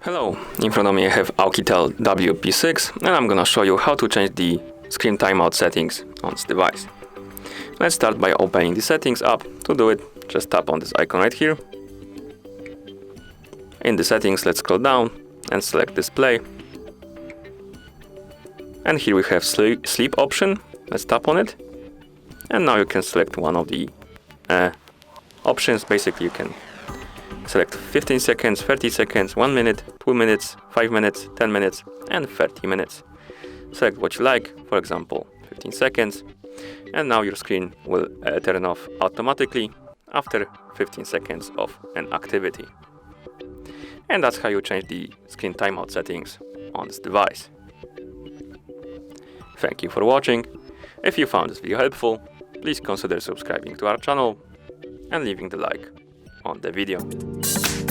Hello, in front of me I have OUKITEL WP6 and I'm gonna show you how to change the screen timeout settings on this device. Let's start by opening the settings app. To do it, just tap on this icon right here. In the settings, let's scroll down and select display. And here we have sleep option. Let's tap on it. And now you can select one of the options. Basically, you can select 15 seconds, 30 seconds, 1 minute, 2 minutes, 5 minutes, 10 minutes, and 30 minutes. Select what you like, for example, 15 seconds. And now your screen will turn off automatically after 15 seconds of an activity. And that's how you change the screen timeout settings on this device. Thank you for watching. If you found this video helpful, please consider subscribing to our channel and leaving the like on the video.